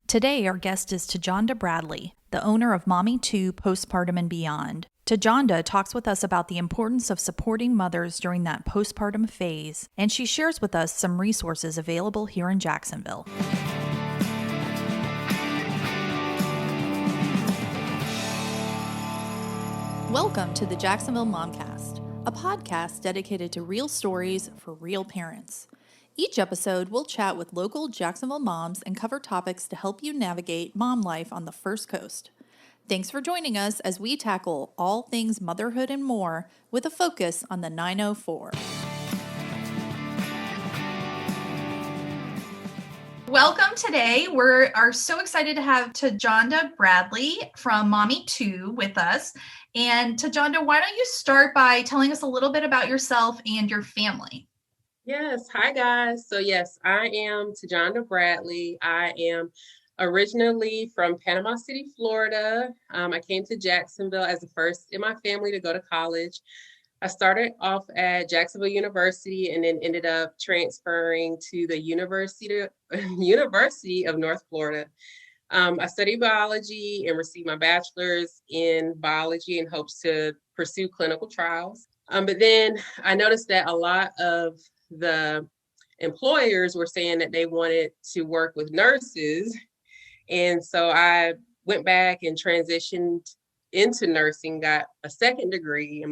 Today, our guest is Tajonda Bradley, the owner of MommyTu Postpartum and Beyond. Tajonda talks with us about the importance of supporting mothers during that postpartum phase, and she shares with us some resources available here in Jacksonville. Welcome to the Jacksonville Momcast, a podcast dedicated to real stories for real parents. Each episode, we'll chat with local Jacksonville moms and cover topics to help you navigate mom life on the First Coast. Thanks for joining us as we tackle all things motherhood and more with a focus on the 904. Welcome today. We are so excited to have Tajonda Bradley from MommyTu with us. And Tajonda, why don't you start by telling us a little bit about yourself and your family? Yes. Hi, guys. So yes, I am Tajonda Bradley. I am originally from Panama City, Florida. I came to Jacksonville as the first in my family to go to college. I started off at Jacksonville University and then ended up transferring to the University of North Florida. I studied biology and received my bachelor's in biology in hopes to pursue clinical trials. But then I noticed that a lot of the employers were saying that they wanted to work with nurses. And so I went back and transitioned into nursing, got a second degree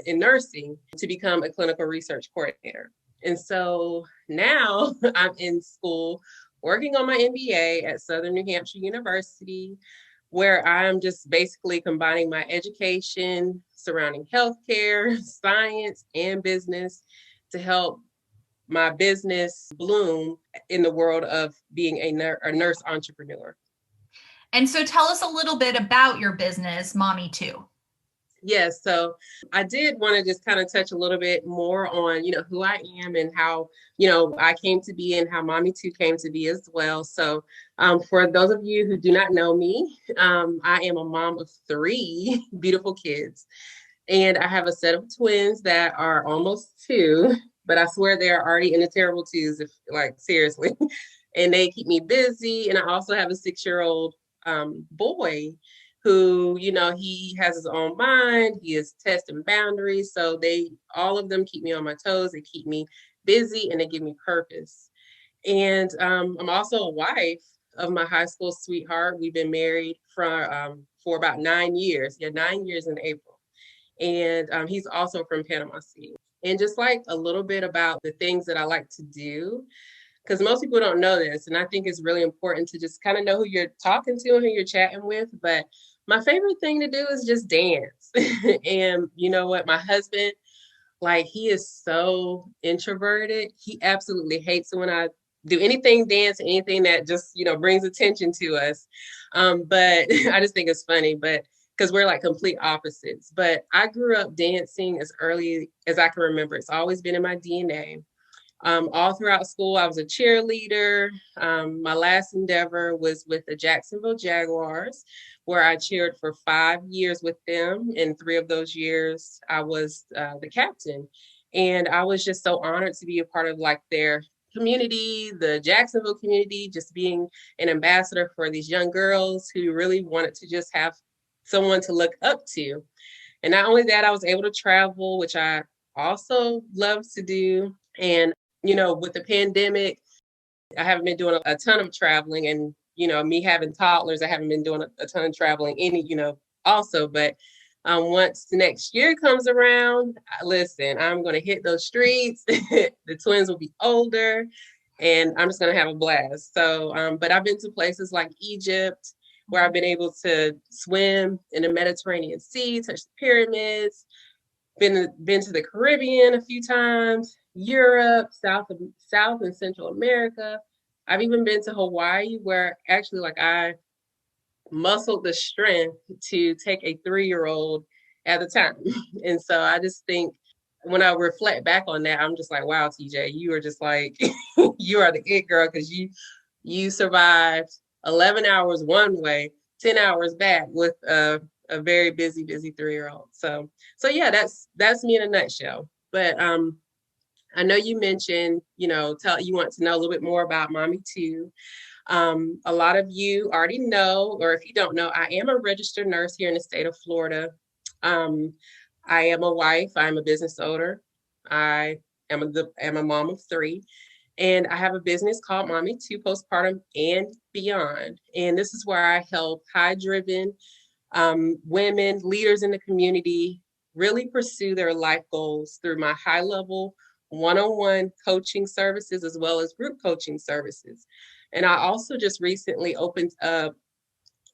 in nursing to become a clinical research coordinator. And so now I'm in school working on my MBA at Southern New Hampshire University, where I'm just basically combining my education surrounding healthcare, science, and business to help my business bloom in the world of being a nurse entrepreneur. And so tell us a little bit about your business, MommyTu. Yes, so I did want to just kind of touch a little bit more on, who I am and how, I came to be and how MommyTu came to be as well. So for those of you who do not know me, I am a mom of 3 beautiful kids. And I have a set of twins that are almost 2, but I swear they're already in the terrible 2s, seriously. And they keep me busy. And I also have a 6-year-old boy who, he has his own mind. He is testing boundaries. So all of them keep me on my toes. They keep me busy and they give me purpose. And I'm also a wife of my high school sweetheart. We've been married for about 9 years. 9 years in April. And he's also from Panama City. And just like a little bit about the things that I like to do, because most people don't know this. And I think it's really important to just kind of know who you're talking to and who you're chatting with. But my favorite thing to do is just dance. And you know what? My husband, he is so introverted. He absolutely hates when I do anything dance, anything that just, brings attention to us. But I just think it's funny, because we're complete opposites. But I grew up dancing as early as I can remember. It's always been in my DNA. All throughout school, I was a cheerleader. My last endeavor was with the Jacksonville Jaguars, where I cheered for 5 years with them. In 3 of those years, I was the captain. And I was just so honored to be a part of their community, the Jacksonville community, just being an ambassador for these young girls who really wanted to just have someone to look up to. And not only that, I was able to travel, which I also love to do. And with the pandemic, I haven't been doing a ton of traveling, and, me having toddlers, I haven't been doing a ton of traveling also, but once the next year comes around, listen, I'm going to hit those streets. The twins will be older and I'm just going to have a blast. So, but I've been to places like Egypt, where I've been able to swim in the Mediterranean Sea, touch the pyramids, been to the Caribbean a few times, Europe, South and Central America. I've even been to Hawaii, where actually I muscled the strength to take a 3-year-old at a time. And so I just think when I reflect back on that, I'm just like, wow, TJ, you are just you are the it girl, because you survived 11 hours one way, 10 hours back with a very busy 3-year-old. So yeah, that's me in a nutshell. But I know you mentioned, you want to know a little bit more about MommyTu. A lot of you already know, or if you don't know, I am a registered nurse here in the state of Florida. I am a wife. I'm a business owner. I am a mom of three. And I have a business called MommyTu Postpartum and Beyond. And this is where I help high-driven women, leaders in the community, really pursue their life goals through my high-level one-on-one coaching services as well as group coaching services. And I also just recently opened up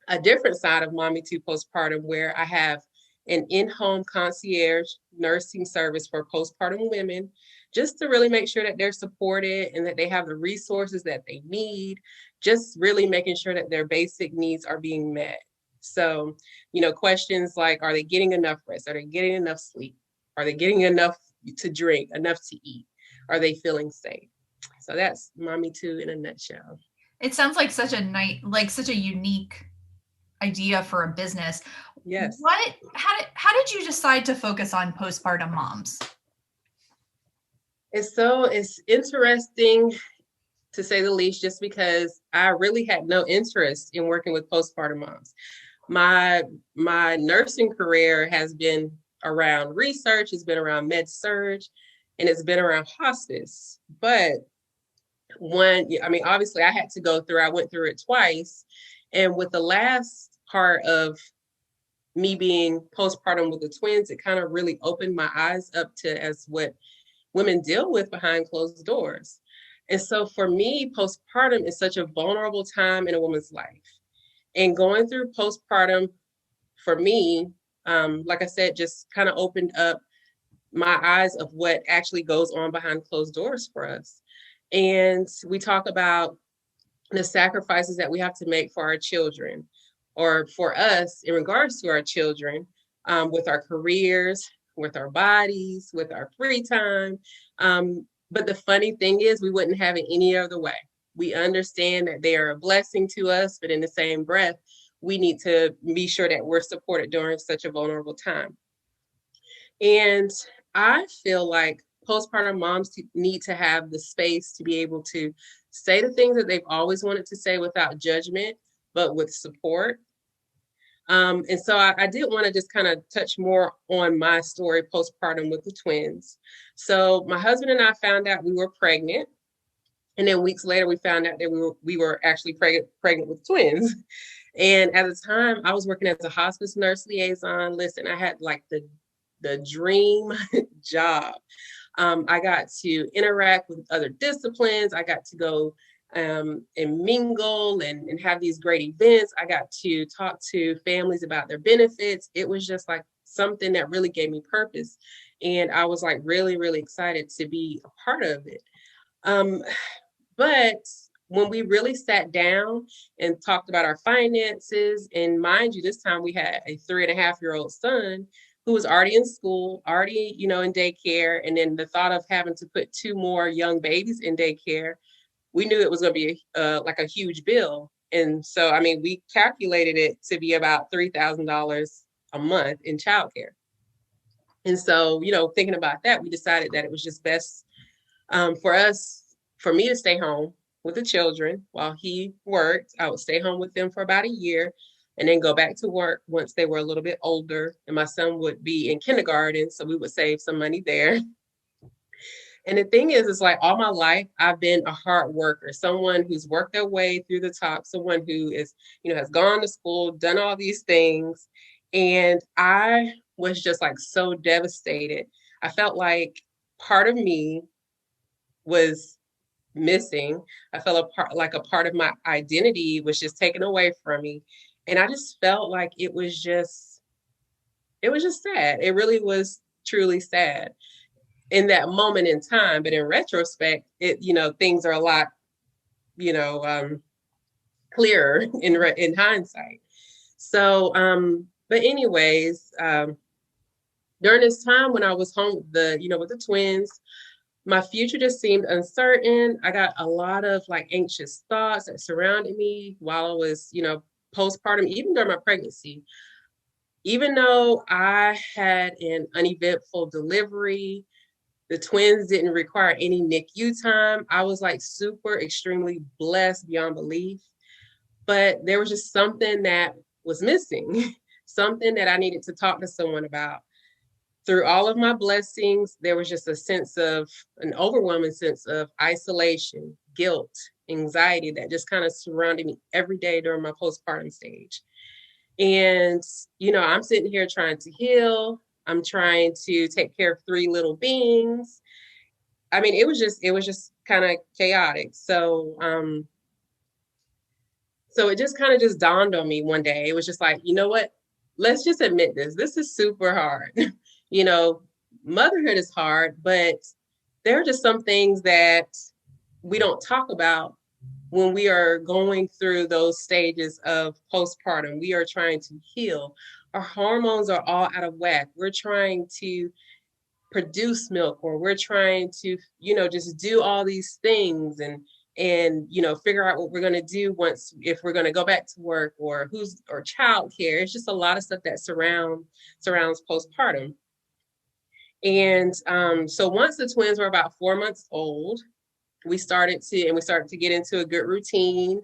a different side of MommyTu Postpartum where I have an in-home concierge nursing service for postpartum women, just to really make sure that they're supported and that they have the resources that they need, just really making sure that their basic needs are being met. So, questions like, are they getting enough rest? Are they getting enough sleep? Are they getting enough to drink, enough to eat? Are they feeling safe? So that's MommyTu in a nutshell. It sounds like such a unique idea for a business. Yes. How did you decide to focus on postpartum moms? It's interesting to say the least, just because I really had no interest in working with postpartum moms. My nursing career has been around research, it's been around med surg, and it's been around hospice. But obviously I went through it twice. And with the last part of me being postpartum with the twins, it kind of really opened my eyes up to as what women deal with behind closed doors. And so for me, postpartum is such a vulnerable time in a woman's life. And going through postpartum for me, like I said, just kind of opened up my eyes of what actually goes on behind closed doors for us. And we talk about the sacrifices that we have to make for our children, or for us in regards to our children, with our careers, with our bodies, with our free time. But the funny thing is, we wouldn't have it any other way. We understand that they are a blessing to us, but in the same breath, we need to be sure that we're supported during such a vulnerable time. And I feel like postpartum moms need to have the space to be able to say the things that they've always wanted to say without judgment, but with support. And so I did want to just kind of touch more on my story postpartum with the twins. So my husband and I found out we were pregnant. And then weeks later, we found out that we were actually pregnant with twins. And at the time, I was working as a hospice nurse liaison. Listen, I had like the dream job. I got to interact with other disciplines. I got to go and mingle and have these great events. I got to talk to families about their benefits. It was just like something that really gave me purpose. And I was like really, really excited to be a part of it. But when we really sat down and talked about our finances, and mind you, this time we had a 3.5-year-old son who was already in school, already, in daycare. And then the thought of having to put 2 more young babies in daycare, we knew it was going to be like a huge bill. And so, we calculated it to be about $3,000 a month in childcare. And so, thinking about that, we decided that it was just best for me to stay home with the children while he worked. I would stay home with them for about a year and then go back to work once they were a little bit older. And my son would be in kindergarten, so we would save some money there. And the thing is like all my life, I've been a hard worker, someone who's worked their way through the top, someone who is, has gone to school, done all these things. And I was just like so devastated. I felt like part of me was missing. I felt a part of my identity was just taken away from me. And I just felt like it was just sad. It really was truly sad in that moment in time. But in retrospect, things are a lot, clearer in hindsight. So, but anyways, during this time when I was home, with the twins, my future just seemed uncertain. I got a lot of like anxious thoughts that surrounded me while I was, postpartum, even during my pregnancy. Even though I had an uneventful delivery, The twins didn't require any NICU time. I was like super extremely blessed beyond belief. But there was just something that was missing, something that I needed to talk to someone about. Through all of my blessings, there was just an overwhelming sense of isolation, guilt, anxiety that just kind of surrounded me every day during my postpartum stage. And, I'm sitting here trying to heal. I'm trying to take care of three little beings. I mean, it was just kind of chaotic. So it just kind of just dawned on me one day. It was just like, you know what? Let's just admit this. This is super hard. Motherhood is hard, but there are just some things that we don't talk about when we are going through those stages of postpartum. We are trying to heal. Our hormones are all out of whack. We're trying to produce milk, or we're trying to, just do all these things and figure out what we're going to do if we're going to go back to work, or childcare. It's just a lot of stuff that surrounds postpartum. And so once the twins were about 4 months old, we started to get into a good routine.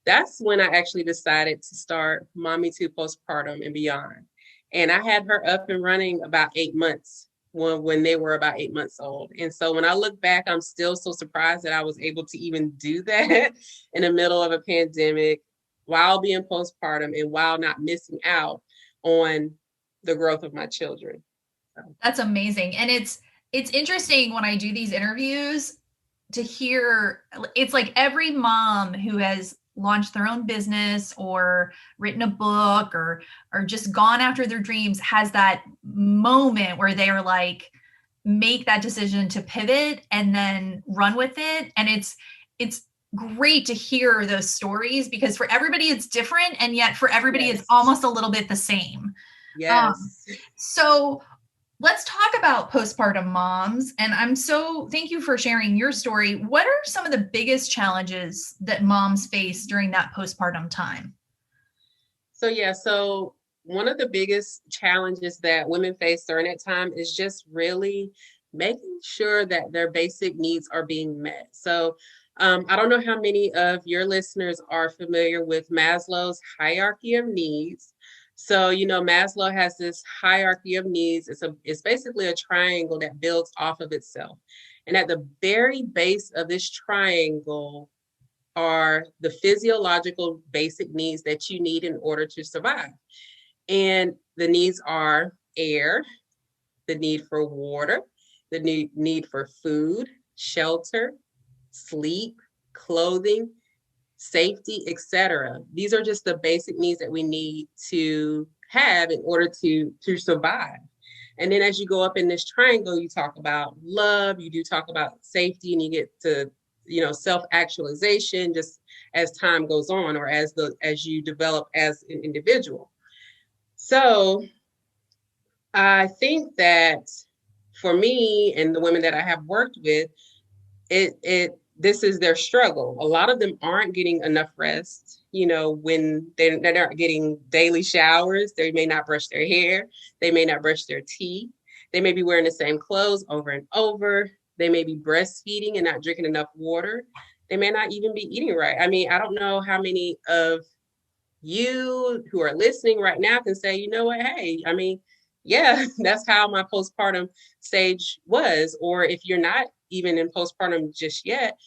That's when I actually decided to start MommyTu Postpartum and Beyond. And I had her up and running about 8 months when they were about 8 months old. And so when I look back, I'm still so surprised that I was able to even do that in the middle of a pandemic while being postpartum and while not missing out on the growth of my children. So. That's amazing. And it's interesting when I do these interviews to hear, it's like every mom who has launched their own business or written a book or just gone after their dreams has that moment where they are like, make that decision to pivot and then run with it. And it's great to hear those stories, because for everybody it's different, and yet for everybody it's almost a little bit the same. Yes. So let's talk about postpartum moms. And thank you for sharing your story. What are some of the biggest challenges that moms face during that postpartum time? So one of the biggest challenges that women face during that time is just really making sure that their basic needs are being met. So I don't know how many of your listeners are familiar with Maslow's hierarchy of needs. So, Maslow has this hierarchy of needs. It's basically a triangle that builds off of itself. And at the very base of this triangle are the physiological basic needs that you need in order to survive. And the needs are air, the need for water, the need for food, shelter, sleep, clothing, safety, etc. These are just the basic needs that we need to have in order to survive. And then as you go up in this triangle, you talk about love, you do talk about safety, and you get to, self-actualization just as time goes on, or as you develop as an individual. So I think that for me and the women that I have worked with, this is their struggle. A lot of them aren't getting enough rest, when they're not getting daily showers. They may not brush their hair. They may not brush their teeth. They may be wearing the same clothes over and over. They may be breastfeeding and not drinking enough water. They may not even be eating right. I mean, I don't know how many of you who are listening right now can say, you know what, hey, I mean, yeah, that's how my postpartum stage was. Or if you're not even in postpartum just yet,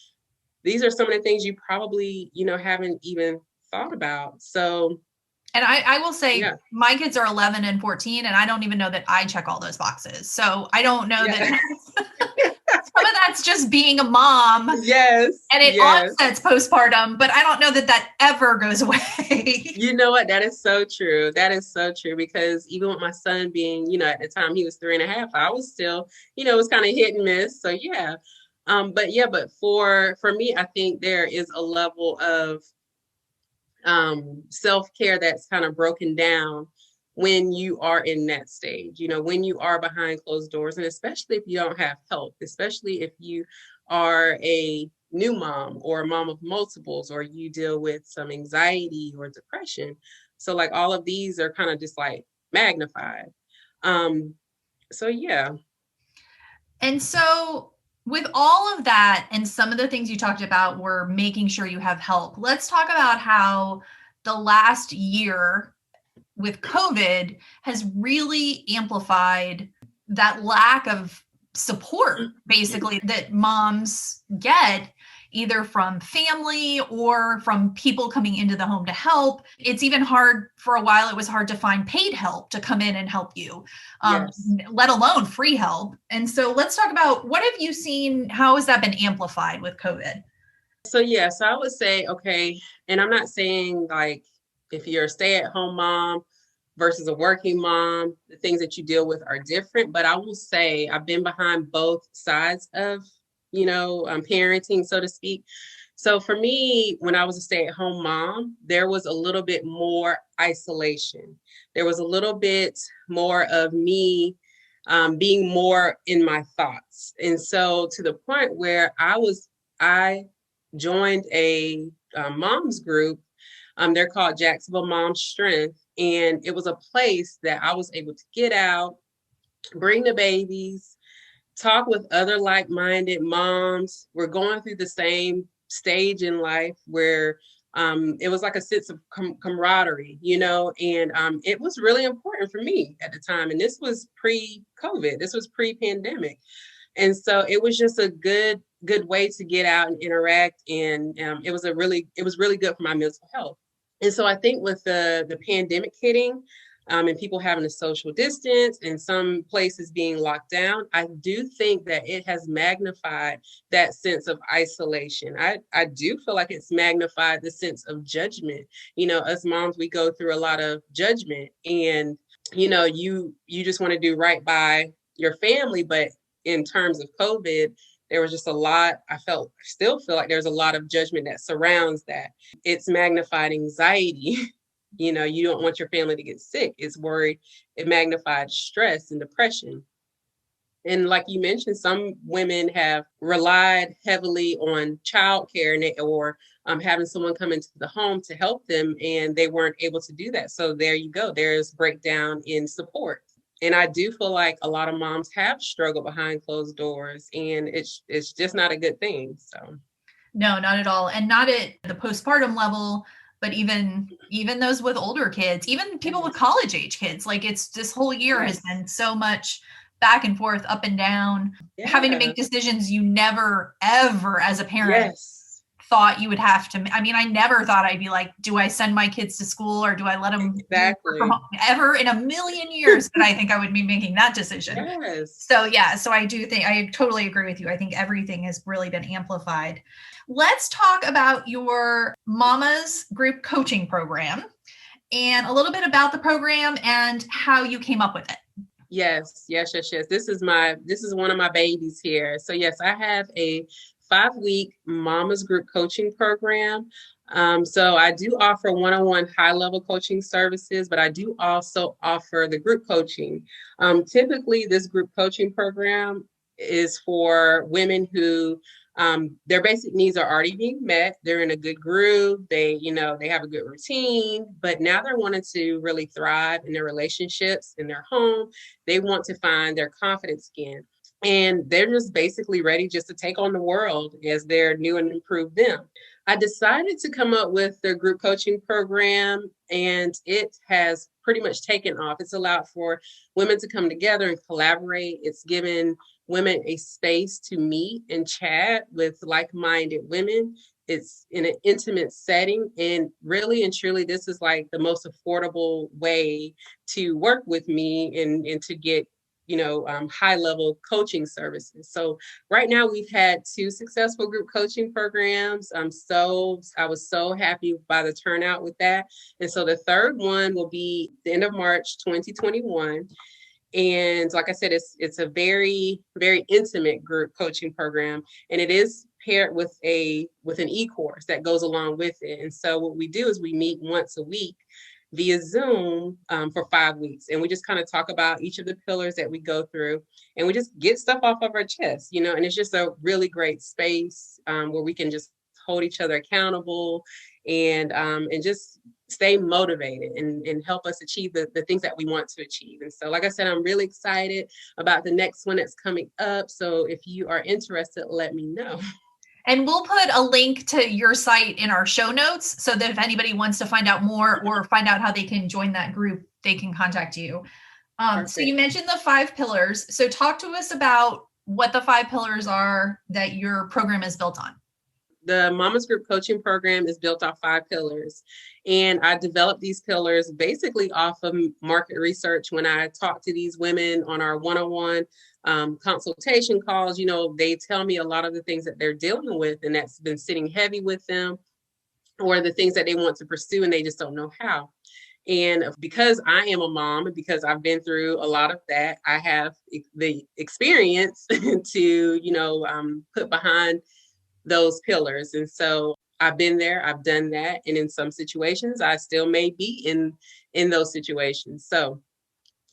these are some of the things you probably, haven't even thought about. So, and I will say, my kids are 11 and 14, and I don't even know that I check all those boxes. So I don't know that some of that's just being a mom. Yes. And it offsets postpartum, but I don't know that ever goes away. You know what? That is so true. That is so true, because even with my son being, at the time he was 3.5, I was still, it was kind of hit and miss. So yeah. But for me, I think there is a level of self-care that's kind of broken down when you are in that stage, when you are behind closed doors, and especially if you don't have help, especially if you are a new mom or a mom of multiples, or you deal with some anxiety or depression. So like all of these are kind of just like magnified. So yeah. And so with all of that and some of the things you talked about were making sure you have help. Let's talk about how the last year with COVID has really amplified that lack of support, basically, that moms get either from family or from people coming into the home to help. It's even hard for a while. It was hard to find paid help to come in and help you, Yes. let alone free help. And so let's talk about what have you seen? How has that been amplified with COVID? So I would say, okay, and I'm not saying like if you're a stay-at-home mom versus a working mom, the things that you deal with are different. But I will say I've been behind both sides of, parenting, so to speak. So for me, when I was a stay-at-home mom, there was a little bit more isolation. There was a little bit more of me being more in my thoughts. And so to the point where I joined a mom's group. They're called Jacksonville Strength. And it was a place that I was able to get out, bring the babies, talk with other like-minded moms. We're going through the same stage in life where it was like a sense of camaraderie, and it was really important for me at the time. And this was pre-COVID. This was pre-pandemic. And so it was just a good way to get out and interact. And it was really good for my mental health. And so I think with the pandemic hitting and people having a social distance and some places being locked down, I do think that it has magnified that sense of isolation. I do feel like it's magnified the sense of judgment. Us moms, we go through a lot of judgment, and you just want to do right by your family, but in terms of COVID, there was just a lot, still feel like there's a lot of judgment that surrounds that. It's magnified anxiety. You don't want your family to get sick. It's worried. It magnified stress and depression. And like you mentioned, some women have relied heavily on childcare or having someone come into the home to help them, and they weren't able to do that. So there you go. There's breakdown in support. And I do feel like a lot of moms have struggled behind closed doors, and it's just not a good thing. So No, not at all. And not at the postpartum level, but even those with older kids, even people with college age kids. Like it's this whole year has been so much back and forth, up and down, having to make decisions you never, ever as a parent thought you would have to. I mean, I never thought I'd be like, do I send my kids to school or do I let them ever in a million years that I think I would be making that decision. So I do think I totally agree with you. I think everything has really been amplified. Let's talk about your Mama's group coaching program and a little bit about the program and how you came up with it. Yes. This is one of my babies here. So yes, I have a 5-week Mama's group coaching program. So I do offer one-on-one high-level coaching services, but I do also offer the group coaching. Typically, this group coaching program is for women who their basic needs are already being met. They're in a good groove. They have a good routine, but now they're wanting to really thrive in their relationships, in their home. They want to find their confidence again. And they're just basically ready just to take on the world as their new and improved them. I decided to come up with the group coaching program, and it has pretty much taken off. It's allowed for women to come together and collaborate. It's given women a space to meet and chat with like-minded women. It's in an intimate setting, and really and truly, this is like the most affordable way to work with me and to get high-level coaching services. So right now we've had 2 successful group coaching programs. I was so happy by the turnout with that. And so the third one will be the end of March 2021. And like I said, it's a very, very intimate group coaching program, and it is paired with an e-course that goes along with it. And so what we do is we meet once a week via Zoom for 5 weeks. And we just kind of talk about each of the pillars that we go through, and we just get stuff off of our chest, and it's just a really great space where we can just hold each other accountable and just stay motivated and help us achieve the things that we want to achieve. And so, like I said, I'm really excited about the next one that's coming up. So if you are interested, let me know. And we'll put a link to your site in our show notes so that if anybody wants to find out more or find out how they can join that group, they can contact you. So you mentioned the 5 pillars. So talk to us about what the 5 pillars are that your program is built on. The Mama's Group Coaching Program is built off 5 pillars. And I developed these pillars basically off of market research. When I talk to these women on our one-on-one consultation calls, they tell me a lot of the things that they're dealing with and that's been sitting heavy with them, or the things that they want to pursue and they just don't know how. And because I am a mom and because I've been through a lot of that, I have the experience to, put behind those pillars. And so I've been there, I've done that. And in some situations, I still may be in those situations. So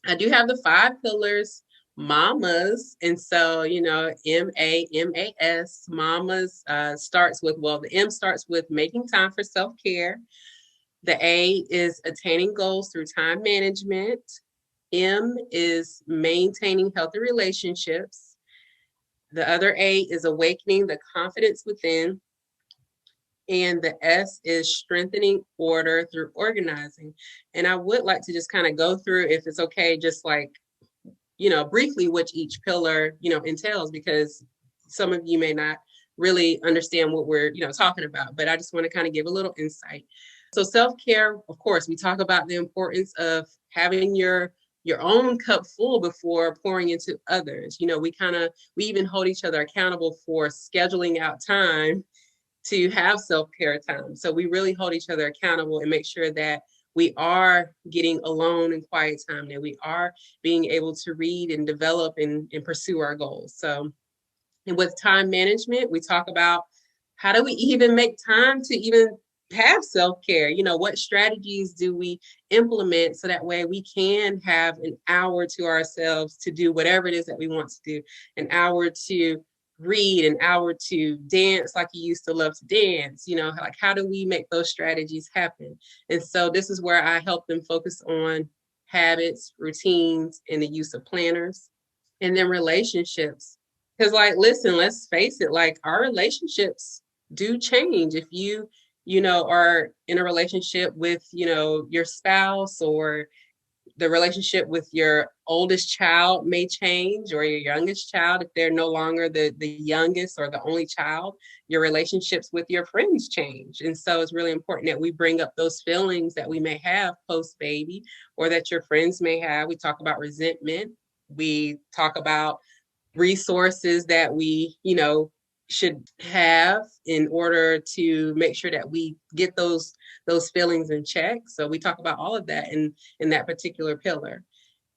I do have the 5 pillars, mamas. And so, MAMAS, mamas starts with, the M starts with making time for self-care. The A is attaining goals through time management. M is maintaining healthy relationships. The other A is awakening the confidence within. And the S is strengthening order through organizing. And I would like to just kind of go through, if it's okay, just like, briefly which each pillar, entails, because some of you may not really understand what we're, talking about, but I just want to kind of give a little insight. So self-care, of course, we talk about the importance of having your own cup full before pouring into others. We even hold each other accountable for scheduling out time to have self-care time. So we really hold each other accountable and make sure that we are getting alone and quiet time, that we are being able to read and develop and pursue our goals. So, and with time management, we talk about how do we even make time to even have self-care? What strategies do we implement so that way we can have an hour to ourselves to do whatever it is that we want to do, an hour to read, an hour to dance like you used to love to dance, like how do we make those strategies happen? And so this is where I help them focus on habits, routines, and the use of planners. And then relationships. Because listen, let's face it, our relationships do change. If you are in a relationship with, your spouse, or the relationship with your oldest child may change, or your youngest child, if they're no longer the youngest or the only child, your relationships with your friends change. And so it's really important that we bring up those feelings that we may have post-baby, or that your friends may have. We talk about resentment. We talk about resources that we, should have in order to make sure that we get those feelings in check. So we talk about all of that in that particular pillar.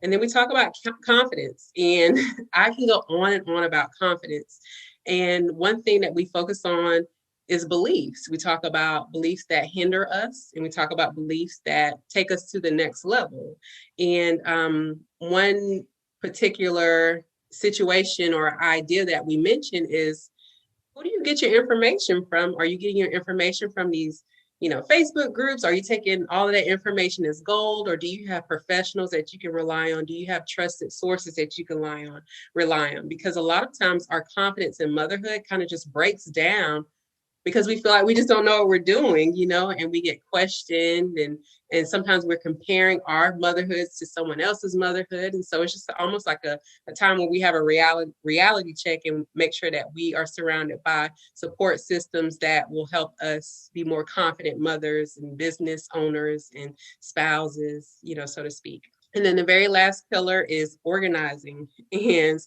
And then we talk about confidence, and I can go on and on about confidence. And one thing that we focus on is beliefs. We talk about beliefs that hinder us, and we talk about beliefs that take us to the next level. And one particular situation or idea that we mention is, who do you get your information from? Are you getting your information from these, Facebook groups? Are you taking all of that information as gold, or do you have professionals that you can rely on? Do you have trusted sources that you can rely on? Because a lot of times our confidence in motherhood kind of just breaks down because we feel like we just don't know what we're doing, and we get questioned, and sometimes we're comparing our motherhoods to someone else's motherhood. And so it's just almost like a time where we have a reality check and make sure that we are surrounded by support systems that will help us be more confident mothers and business owners and spouses, so to speak. And then the very last pillar is organizing. And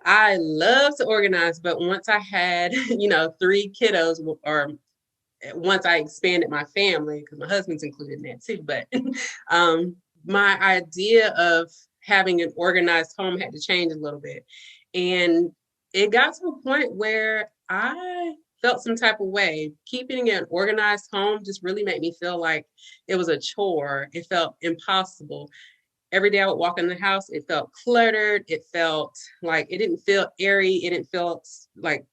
I love to organize, but once I had, 3 kiddos, or once I expanded my family, because my husband's included in that too, but my idea of having an organized home had to change a little bit. And it got to a point where I felt some type of way. Keeping an organized home just really made me feel like it was a chore. It felt impossible. Every day I would walk in the house, it felt cluttered. It felt like it didn't feel airy. It didn't feel like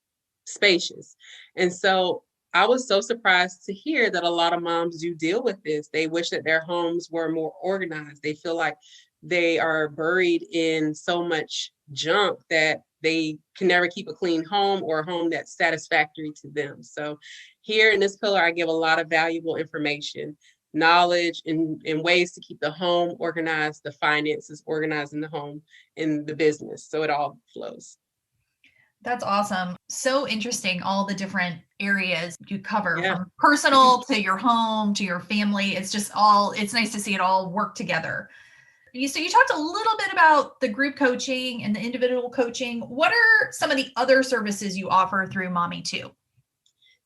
spacious. And so I was so surprised to hear that a lot of moms do deal with this. They wish that their homes were more organized. They feel like they are buried in so much junk that they can never keep a clean home or a home that's satisfactory to them. So here in this pillar, I give a lot of valuable information, knowledge, and ways to keep the home organized, the finances organized in the home, and the business. So it all flows. That's awesome. So interesting, all the different areas you cover, Yeah. from personal to your home to your family. It's just all, it's nice to see it all work together. So you talked a little bit about the group coaching and the individual coaching. What are some of the other services you offer through MommyTu?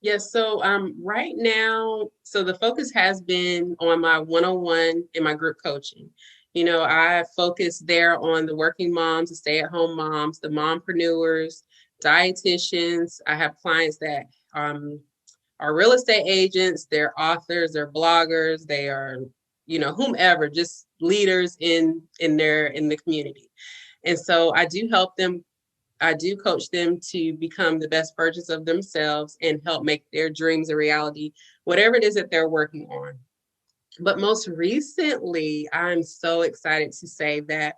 Yes. So right now, so the focus has been on my one-on-one and my group coaching. I focus there on the working moms, the stay-at-home moms, the mompreneurs, dietitians. I have clients that are real estate agents, they're authors, they're bloggers, they are, whomever, just leaders in the community. And so I do help them. I do coach them to become the best versions of themselves and help make their dreams a reality, whatever it is that they're working on. But most recently, I'm so excited to say that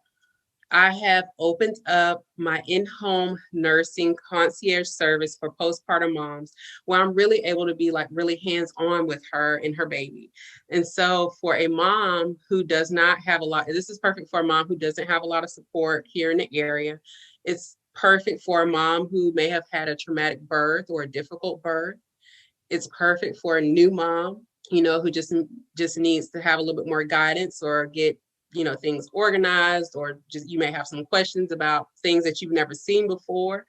I have opened up my in-home nursing concierge service for postpartum moms, where I'm really able to be like really hands-on with her and her baby. And so for a mom who does not have a lot, this is perfect for a mom who doesn't have a lot of support here in the area. It's perfect for a mom who may have had a traumatic birth or a difficult birth. It's perfect for a new mom, who just needs to have a little bit more guidance or get things organized, or just you may have some questions about things that you've never seen before.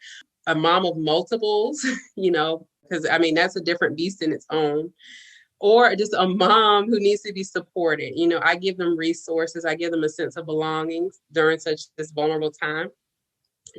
A mom of multiples, because that's a different beast in its own. Or just a mom who needs to be supported. I give them resources. I give them a sense of belonging during this vulnerable time.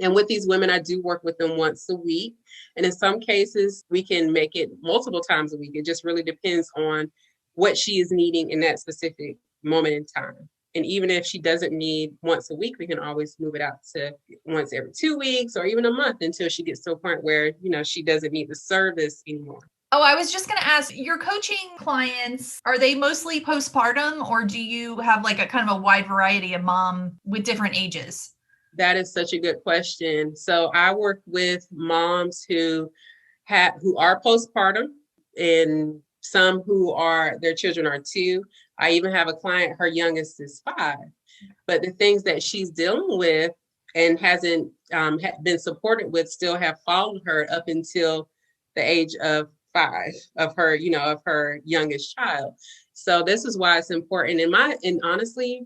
And with these women, I do work with them once a week. And in some cases, we can make it multiple times a week. It just really depends on what she is needing in that specific moment in time. And even if she doesn't need once a week, we can always move it out to once every 2 weeks or even a month until she gets to a point where, she doesn't need the service anymore. Oh, I was just going to ask, your coaching clients, are they mostly postpartum, or do you have like a kind of a wide variety of mom with different ages? That is such a good question. So I work with moms who are postpartum, and some who their children are 2. I even have a client, her youngest is 5. But the things that she's dealing with and hasn't been supported with still have followed her up until the age of 5 of her, of her youngest child. So this is why it's important. And honestly,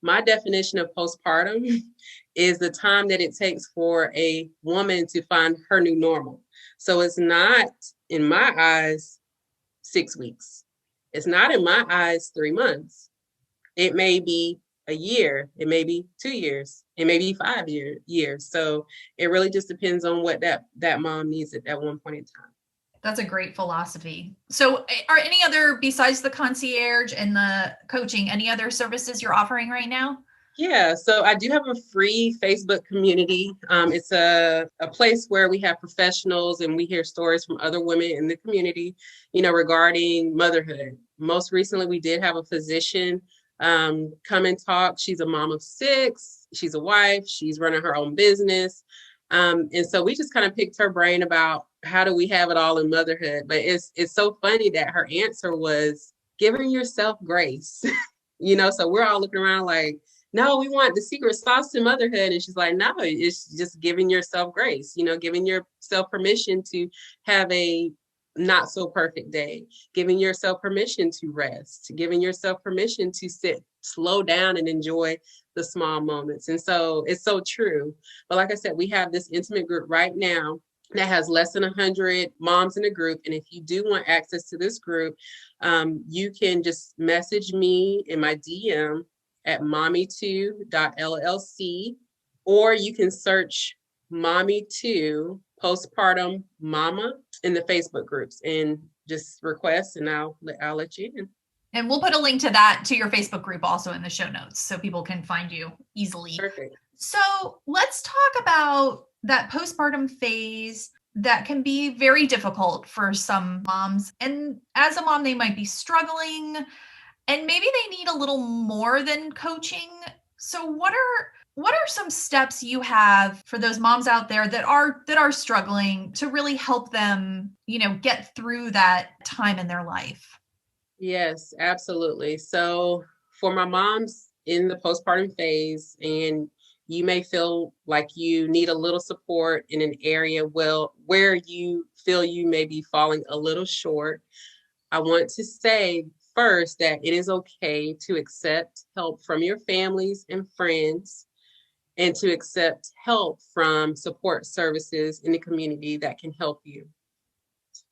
my definition of postpartum is the time that it takes for a woman to find her new normal. So it's not, in my eyes, 6 weeks. It's not, in my eyes, 3 months. It may be a year. It may be 2 years. It may be 5 years. So it really just depends on what that mom needs at that one point in time. That's a great philosophy. So are any other, besides the concierge and the coaching, any other services you're offering right now? Yeah, so I do have a free Facebook community. It's a place where we have professionals and we hear stories from other women in the community, regarding motherhood. Most recently, we did have a physician come and talk. She's a mom of 6. She's a wife. She's running her own business. And so we just kind of picked her brain about how do we have it all in motherhood. But it's so funny that her answer was giving yourself grace, so we're all looking around like, no, we want the secret sauce to motherhood. And she's like, no, it's just giving yourself grace, giving yourself permission to have a not so perfect day, giving yourself permission to rest, giving yourself permission to slow down and enjoy the small moments. And so it's so true. But like I said, we have this intimate group right now that has less than 100 moms in the group. And if you do want access to this group, you can just message me in my DM at MommyTu.llc, or you can search MommyTu Postpartum Mama in the Facebook groups and just request, and I'll let you in. And we'll put a link to that, to your Facebook group, also in the show notes, so people can find you easily. Perfect. So let's talk about that postpartum phase. that can be very difficult for some moms. And as a mom, they might be struggling and maybe they need a little more than coaching. So what are some steps you have for those moms out there that are struggling to really help them, get through that time in their life? Yes, absolutely. So for my moms in the postpartum phase, and you may feel like you need a little support in an area where you feel you may be falling a little short, I want to say first that it is okay to accept help from your families and friends and to accept help from support services in the community that can help you.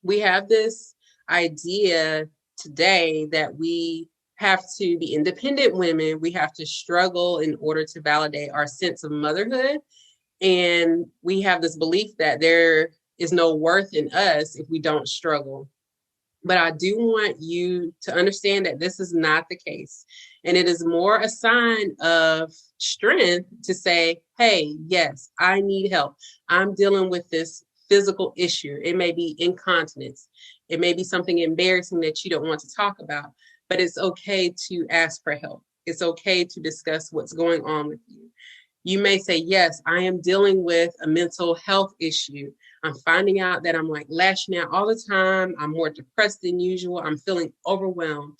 We have this idea today that we have to be independent women. We have to struggle in order to validate our sense of motherhood. And we have this belief that there is no worth in us if we don't struggle. But I do want you to understand that this is not the case. And it is more a sign of strength to say, hey, yes, I need help. I'm dealing with this physical issue. It may be incontinence. It may be something embarrassing that you don't want to talk about, but it's okay to ask for help. It's okay to discuss what's going on with you. You may say, yes, I am dealing with a mental health issue. I'm finding out that I'm like lashing out all the time. I'm more depressed than usual. I'm feeling overwhelmed.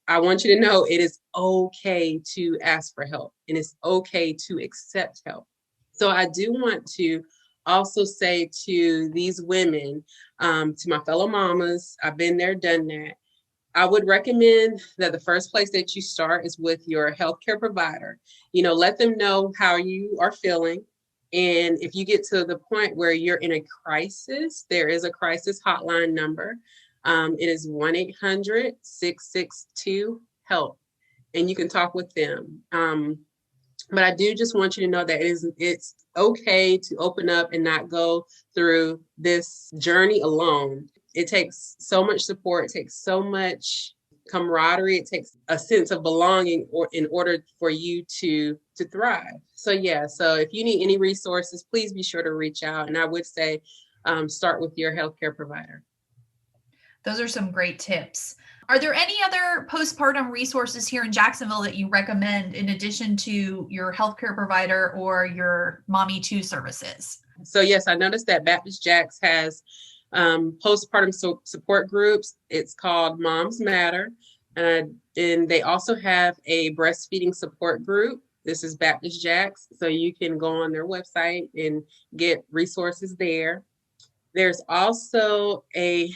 I want you to know it is okay to ask for help and it's okay to accept help. So I do want to also say to these women, to my fellow mamas, I've been there, done that. I would recommend that the first place that you start is with your healthcare provider. Let them know how you are feeling. And if you get to the point where you're in a crisis, there is a crisis hotline number. It is 1-800-662-HELP. And you can talk with them. But I do just want you to know that it's okay to open up and not go through this journey alone. It takes so much support. It takes so much camaraderie. It takes a sense of belonging in order for you to thrive. So if you need any resources, please be sure to reach out. And I would say start with your healthcare provider. Those are some great tips. Are there any other postpartum resources here in Jacksonville that you recommend in addition to your healthcare provider or your MommyTu services? So yes, I noticed that Baptist Jacks has postpartum support groups. It's called Moms Matter. And they also have a breastfeeding support group. This is Baptist Jacks. So you can go on their website and get resources there. There's also a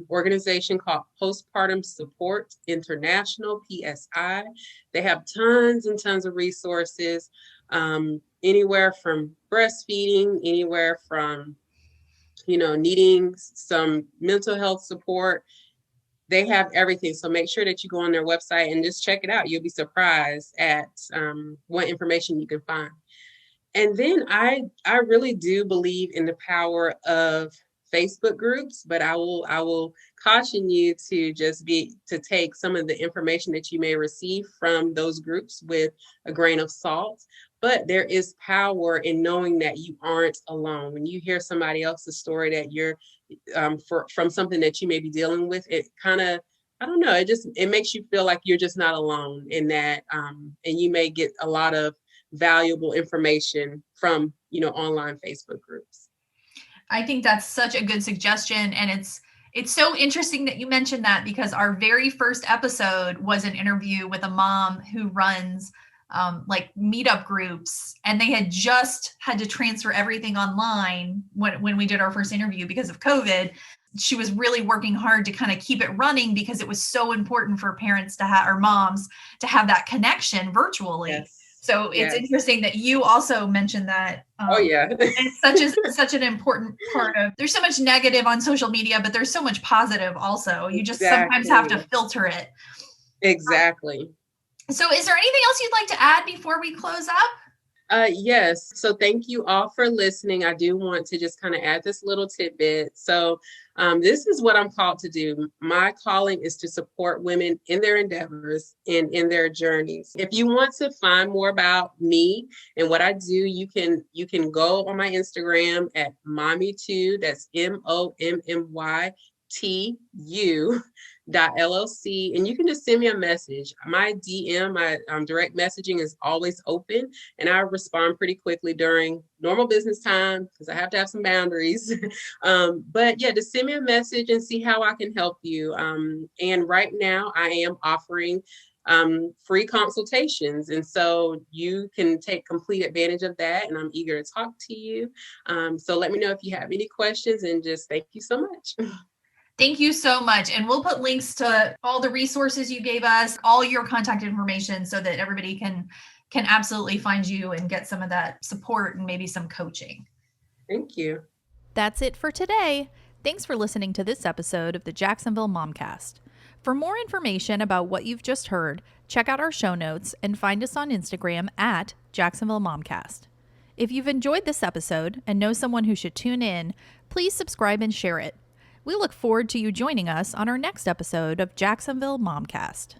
organization called Postpartum Support International, PSI. They have tons and tons of resources, anywhere from breastfeeding, anywhere from needing some mental health support. They have everything. So make sure that you go on their website and just check it out. You'll be surprised at what information you can find. And then I really do believe in the power of Facebook groups, but I will caution you to take some of the information that you may receive from those groups with a grain of salt. But there is power in knowing that you aren't alone. When you hear somebody else's story that you're from something that you may be dealing with, it kind of, I don't know, it makes you feel like you're just not alone in that, and you may get a lot of valuable information from online Facebook groups. I think that's such a good suggestion, and it's so interesting that you mentioned that, because our very first episode was an interview with a mom who runs like meetup groups, and they had just had to transfer everything online when we did our first interview because of COVID. She was really working hard to kind of keep it running because it was so important for parents to have, or moms to have that connection virtually. Yes. So it's interesting that you also mentioned that. It's such an important part of, there's so much negative on social media, but there's so much positive also. You just sometimes have to filter it. Exactly. So is there anything else you'd like to add before we close up? Yes. So thank you all for listening. I do want to just kind of add this little tidbit. So this is what I'm called to do. My calling is to support women in their endeavors and in their journeys. If you want to find more about me and what I do, you can go on my Instagram at MommyTu. That's MommyTu.LLC, and you can just send me a message. My DM, my direct messaging is always open, and I respond pretty quickly during normal business time because I have to have some boundaries. But yeah, just send me a message and see how I can help you. And right now I am offering free consultations. And so you can take complete advantage of that. And I'm eager to talk to you. So let me know if you have any questions, and just thank you so much. Thank you so much. And we'll put links to all the resources you gave us, all your contact information, so that everybody can absolutely find you and get some of that support and maybe some coaching. Thank you. That's it for today. Thanks for listening to this episode of the Jacksonville Momcast. For more information about what you've just heard, check out our show notes and find us on Instagram at Jacksonville Momcast. If you've enjoyed this episode and know someone who should tune in, please subscribe and share it. We look forward to you joining us on our next episode of Jacksonville Momcast.